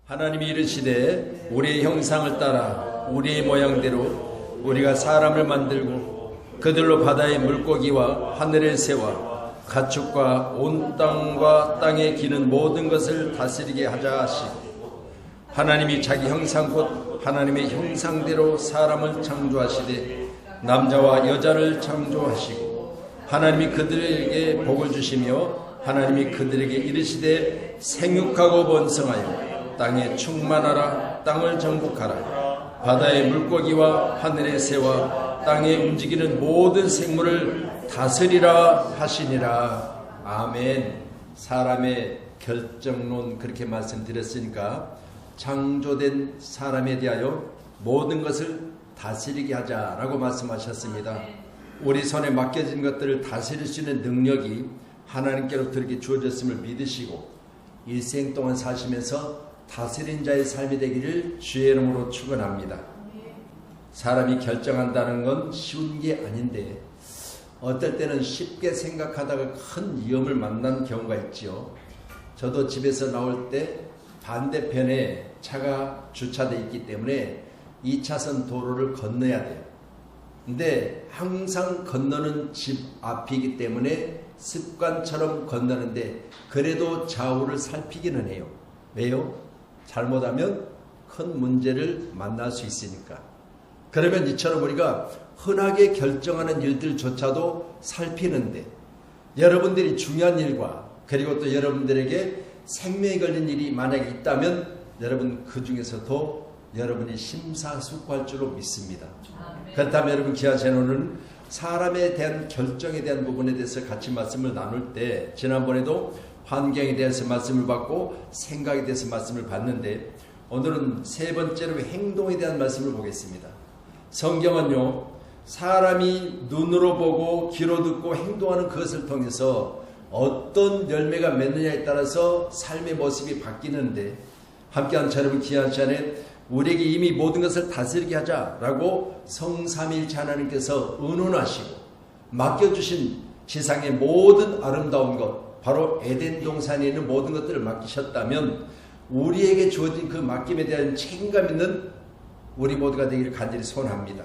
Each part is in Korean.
하나님이 이르시되 우리의 형상을 따라 우리의 모양대로 우리가 사람을 만들고 그들로 바다의 물고기와 하늘의 새와 가축과 온 땅과 땅에 기는 모든 것을 다스리게 하자 하시고, 하나님이 자기 형상 곧 하나님의 형상대로 사람을 창조하시되 남자와 여자를 창조하시고, 하나님이 그들에게 복을 주시며 하나님이 그들에게 이르시되 생육하고 번성하여 땅에 충만하라. 땅을 정복하라. 바다의 물고기와 하늘의 새와 땅에 움직이는 모든 생물을 다스리라 하시니라. 아멘. 사람의 결정론 그렇게 말씀드렸으니까 창조된 사람에 대하여 모든 것을 다스리게 하자라고 말씀하셨습니다. 우리 손에 맡겨진 것들을 다스릴 수 있는 능력이 하나님께로부터 이렇게 주어졌음을 믿으시고 일생 동안 사시면서 다스린 자의 삶이 되기를 주의 이름으로 축원합니다. 사람이 결정한다는 건 쉬운 게 아닌데 어떨 때는 쉽게 생각하다가 큰 위험을 만난 경우가 있죠. 저도 집에서 나올 때 반대편에 차가 주차되어 있기 때문에 2차선 도로를 건너야 돼요. 근데 항상 건너는 집 앞이기 때문에 습관처럼 건너는데 그래도 좌우를 살피기는 해요. 왜요? 잘못하면 큰 문제를 만날 수 있으니까. 그러면 이처럼 우리가 흔하게 결정하는 일들조차도 살피는데, 여러분들이 중요한 일과 그리고 또 여러분들에게 생명이 걸린 일이 만약에 있다면 여러분 그 중에서도 여러분이 심사숙고할 줄로 믿습니다. 그렇다면 여러분 귀한 제노는 사람에 대한 결정에 대한 부분에 대해서 같이 말씀을 나눌 때, 지난번에도 환경에 대해서 말씀을 받고 생각에 대해서 말씀을 받는데, 오늘은 세 번째로 행동에 대한 말씀을 보겠습니다. 성경은요, 사람이 눈으로 보고 귀로 듣고 행동하는 그것을 통해서 어떤 열매가 맺느냐에 따라서 삶의 모습이 바뀌는데, 함께한 여러분 귀한 시간에 우리에게 이미 모든 것을 다스리게 하자라고 성삼위일체 하나님께서 의논하시고 맡겨주신 지상의 모든 아름다운 것, 바로 에덴 동산에 있는 모든 것들을 맡기셨다면 우리에게 주어진 그 맡김에 대한 책임감 있는 우리 모두가 되기를 간절히 소원합니다.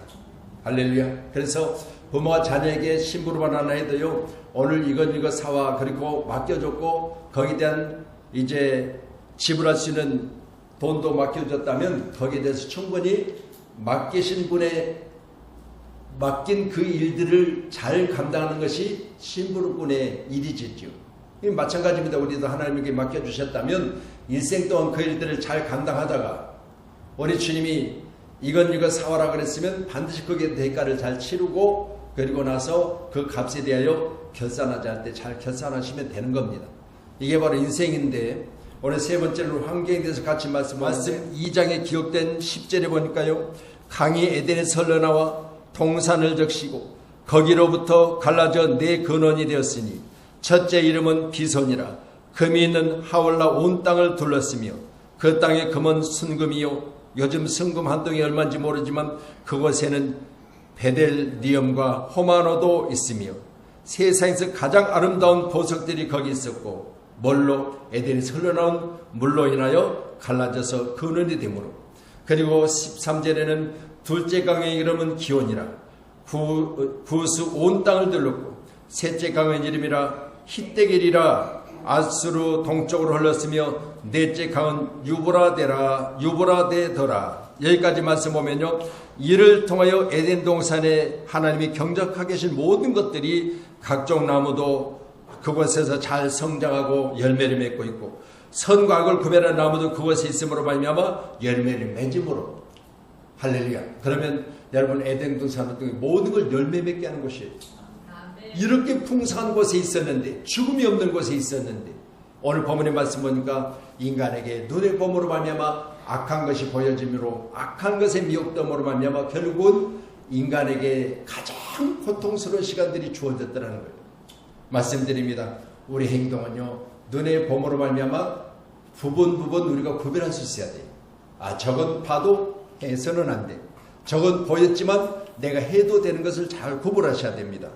할렐루야. 그래서 부모가 자녀에게 심부름을 하나 해도요, 오늘 이것 사와 그리고 맡겨줬고 거기에 대한 이제 지불할 수 있는 돈도 맡겨줬다면 거기에 대해서 충분히 맡기신 분의 맡긴 그 일들을 잘 감당하는 것이 심부름꾼의 일이지요. 마찬가지입니다. 우리도 하나님에게 맡겨주셨다면 일생 동안 그 일들을 잘 감당하다가 우리 주님이 이것 사와라 그랬으면 반드시 거기에 대가를 잘 치르고 그리고 나서 그 값에 대하여 결산하지 할 때 잘 결산하시면 되는 겁니다. 이게 바로 인생인데, 오늘 세 번째로 환경에 대해서 같이 말씀 2장에 기록된 10절에 보니까요, 강이 에덴에서 흘러나와 동산을 적시고 거기로부터 갈라져 네 근원이 되었으니 첫째 이름은 비손이라. 금이 있는 하울라 온 땅을 둘렀으며 그 땅의 금은 순금이요, 요즘 순금 한 동이 얼마인지 모르지만 그곳에는 베델리엄과 호마노도 있으며 세상에서 가장 아름다운 보석들이 거기 있었고 뭘로? 에덴에서 흘러나온 물로 인하여 갈라져서 근원이 되므로. 그리고 13절에는 둘째 강의 이름은 기온이라. 구수 온 땅을 둘렀고 셋째 강의 이름이라 히데겔이라. 아수르 동쪽으로 흘렀으며 넷째 강은 유브라데더라. 여기까지 말씀 보면요, 이를 통하여 에덴 동산에 하나님이 경작하게 하신 모든 것들이 각종 나무도 그곳에서 잘 성장하고 열매를 맺고 있고 선과 악을 구별하는 나무도 그곳에 있음으로 말미암아 열매를 맺음으로. 할렐루야. 그러면 여러분 에덴 동산은 모든 걸 열매 맺게 하는 곳이에요. 이렇게 풍성한 곳에 있었는데, 죽음이 없는 곳에 있었는데, 오늘 본문의 말씀 보니까 인간에게 눈의 범으로 말미암아 악한 것이 보여짐으로 악한 것의 미혹됨으로 말미암아 결국은 인간에게 가장 고통스러운 시간들이 주어졌다는 거예요. 말씀드립니다. 우리 행동은요, 눈의 범으로 말미암아 부분 우리가 구별할 수 있어야 돼요. 저건 봐도 해서는 안 돼. 저건 보였지만 내가 해도 되는 것을 잘 구분하셔야 됩니다.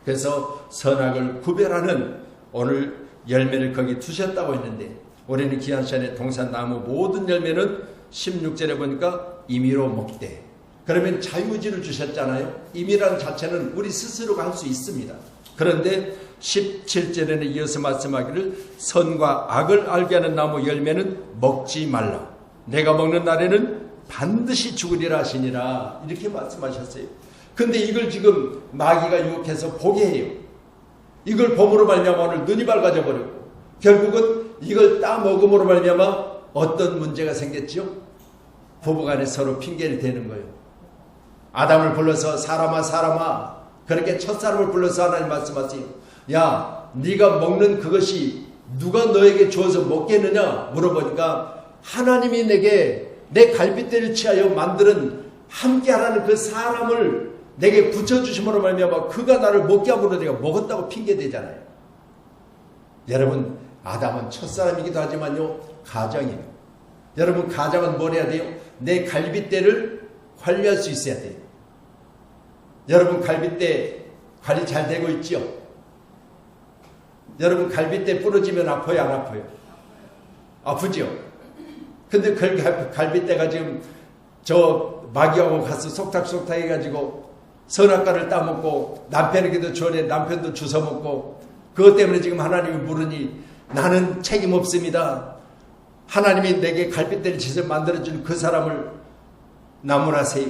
그래서 선악을 구별하는 오늘 열매를 거기 두셨다고 했는데, 우리는 귀한 시간에 동산나무 모든 열매는 16절에 보니까 임의로 먹되. 그러면 자유의지를 주셨잖아요. 임의라는 자체는 우리 스스로가 할 수 있습니다. 그런데 17절에는 이어서 말씀하기를 선과 악을 알게 하는 나무 열매는 먹지 말라. 내가 먹는 날에는 반드시 죽으리라 하시니라. 이렇게 말씀하셨어요. 근데 이걸 지금 마귀가 유혹해서 보게 해요. 이걸 범으로 말미암아 오늘 눈이 밝아져 버렸고 결국은 이걸 따 먹음으로 말미암아 어떤 문제가 생겼죠? 부부간에 서로 핑계를 대는 거예요. 아담을 불러서 사람아 그렇게 첫사람을 불러서 하나님 말씀하세요. 야, 네가 먹는 그것이 누가 너에게 주어서 먹겠느냐 물어보니까 하나님이 내게 내 갈빗대를 취하여 만드는 함께하라는 그 사람을 내게 붙여주심으로 말미암아 그가 나를 먹게 함으로 내가 먹었다고 핑계대잖아요. 여러분, 아담은 첫사람이기도 하지만요 가정이에요. 여러분, 가정은 뭘 해야 돼요? 내 갈빗대를 관리할 수 있어야 돼요. 여러분, 갈빗대 관리 잘 되고 있죠? 여러분, 갈빗대 부러지면 아파요, 안 아파요? 아프죠? 근데 그 갈빗대가 지금 저 마귀하고 가서 속닥속닥 해가지고 선악과를 따먹고 남편에게도 전에 남편도 주워먹고 그것 때문에 지금 하나님이 물으니 나는 책임 없습니다. 하나님이 내게 갈빗대를 짓어 만들어준 그 사람을 나무라세요.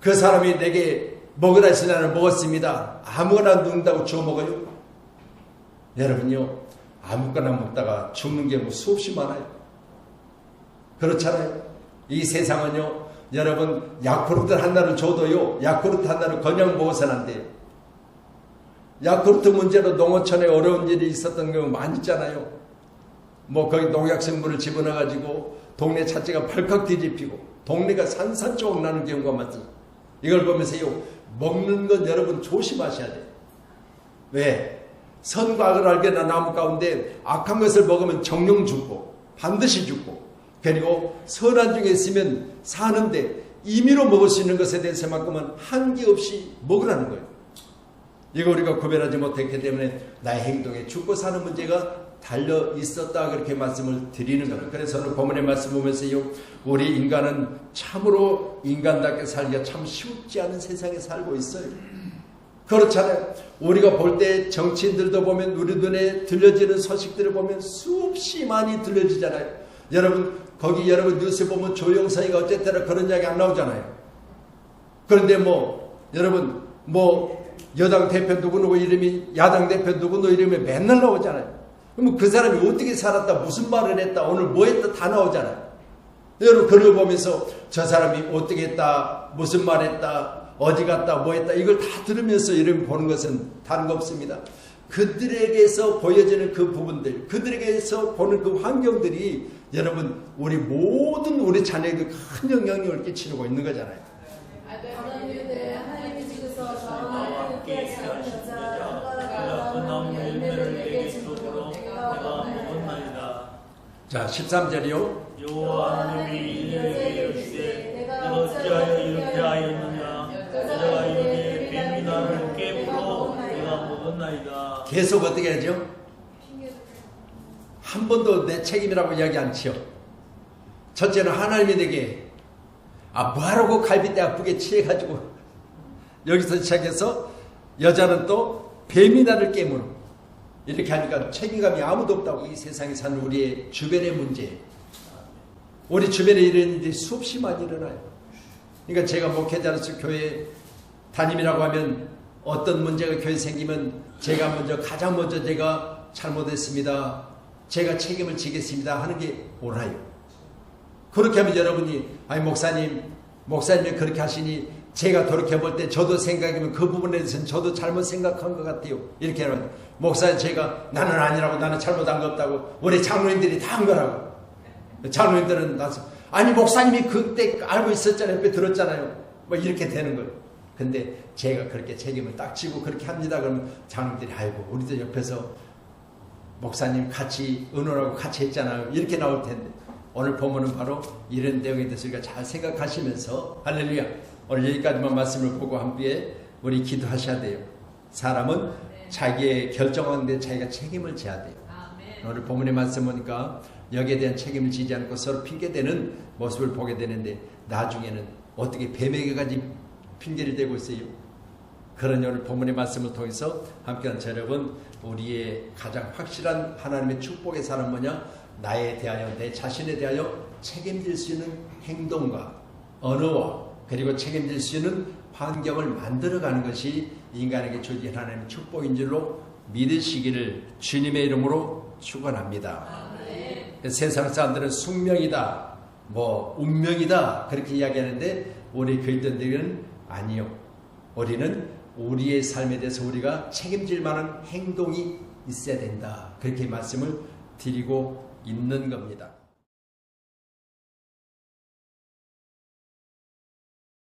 그 사람이 내게 먹으라 했으니 나는 먹었습니다. 아무거나 누른다고 주워 먹어요? 여러분요, 아무거나 먹다가 죽는 게 뭐 수없이 많아요. 그렇잖아요. 이 세상은요, 여러분, 야쿠르트 하나를 줘도요, 야쿠르트 하나를 그냥 먹어서는 안 돼요. 야쿠르트 문제로 농어촌에 어려운 일이 있었던 경우 많이 있잖아요. 뭐 거기 농약 성분을 집어넣어가지고 동네 자체가 벌컥 뒤집히고 동네가 산산조각 나는 경우가 많죠. 이걸 보면서요, 먹는 건 여러분 조심하셔야 돼요. 왜? 선과 악을 알게 하는 나무 가운데 악한 것을 먹으면 정령 죽고 반드시 죽고, 그리고 선한 중에 있으면 사는데 임의로 먹을 수 있는 것에 대해서만큼은 한계 없이 먹으라는 거예요. 이거 우리가 구별하지 못했기 때문에 나의 행동에 죽고 사는 문제가 달려 있었다, 그렇게 말씀을 드리는 거예요. 그래서 오늘 본문의 말씀 보면서요, 우리 인간은 참으로 인간답게 살기가 참 쉽지 않은 세상에 살고 있어요. 그렇잖아요. 우리가 볼 때 정치인들도 보면 우리 눈에 들려지는 소식들을 보면 수없이 많이 들려지잖아요. 여러분, 거기 여러분 뉴스 보면 조영사이가 어쨌든 그런 이야기 안 나오잖아요. 그런데 여러분 여당 대표 누구누구 이름이, 야당 대표 누구누구 이름이 맨날 나오잖아요. 그러면 그 사람이 어떻게 살았다, 무슨 말을 했다, 오늘 뭐 했다 다 나오잖아요. 여러분, 그걸 보면서 저 사람이 어떻게 했다, 무슨 말 했다, 어디 갔다, 뭐 했다, 이걸 다 들으면서 이름 보는 것은 다른 거 없습니다. 그들에게서 보여지는 그 부분들, 그들에게서 보는 그 환경들이 여러분, 우리 모든 우리 자녀에게 큰 영향력을 끼치고 있는 거잖아요. 하나님이 주셔서 저와 함께 작은 여자 그가 열매를 내게 주므로 내가 먹었나이다. 자, 13절이요. 여호와 하나님이 여자에게 이르시되 내가 어찌하여 이렇게 하였느냐. 여자가 이르되 뱀이 나를 깨물어 내가 먹었나이다. 계속 어떻게 하죠? 한 번도 내 책임이라고 이야기 않지요. 첫째는 하나님이 내게 뭐하라고 갈빗대 아프게 취해가지고, 여기서 시작해서 여자는 또 뱀이 나를 깨물어, 이렇게 하니까 책임감이 아무도 없다고. 이 세상에 사는 우리의 주변의 문제, 우리 주변에 이런 일이 수없이 많이 일어나요. 그러니까 제가 목회자로서 교회 담임이라고 하면 어떤 문제가 교회에 생기면 제가 가장 먼저 제가 잘못했습니다, 제가 책임을 지겠습니다 하는 게 옳아요. 그렇게 하면 여러분이 목사님이 그렇게 하시니 제가 돌이켜볼 때 저도 생각하면 그 부분에 대해서는 저도 잘못 생각한 것 같아요. 이렇게 하면 목사님, 제가 나는 아니라고, 나는 잘못한 거 없다고, 우리 장로님들이 다 한 거라고. 장로님들은 나서 목사님이 그때 알고 있었잖아요, 옆에 들었잖아요, 이렇게 되는 거예요. 근데 제가 그렇게 책임을 딱 지고 그렇게 합니다. 그러면 장로님들이 아이고 우리도 옆에서 목사님 같이 의논하고 같이 했잖아요, 이렇게 나올 텐데, 오늘 본문은 바로 이런 내용에 대해서 우리가 잘 생각하시면서, 할렐루야, 오늘 여기까지만 말씀을 보고 함께 우리 기도하셔야 돼요. 사람은 자기의 결정하는데 자기가 책임을 져야 돼요. 오늘 본문의 말씀 보니까 여기에 대한 책임을 지지 않고 서로 핑계대는 모습을 보게 되는데 나중에는 어떻게 뱀에게까지 핑계를 대고 있어요. 그런 오늘 본문의 말씀을 통해서 함께한 저 여러분, 우리의 가장 확실한 하나님의 축복의 사람 뭐냐? 나에 대하여, 내 자신에 대하여 책임질 수 있는 행동과 언어와 그리고 책임질 수 있는 환경을 만들어가는 것이 인간에게 주어진 하나님의 축복인 줄로 믿으시기를 주님의 이름으로 축원합니다. 세상 사람들은 숙명이다, 운명이다 그렇게 이야기하는데 우리 그리스도인들은 아니요. 우리는 우리의 삶에 대해서 우리가 책임질 만한 행동이 있어야 된다. 그렇게 말씀을 드리고 있는 겁니다.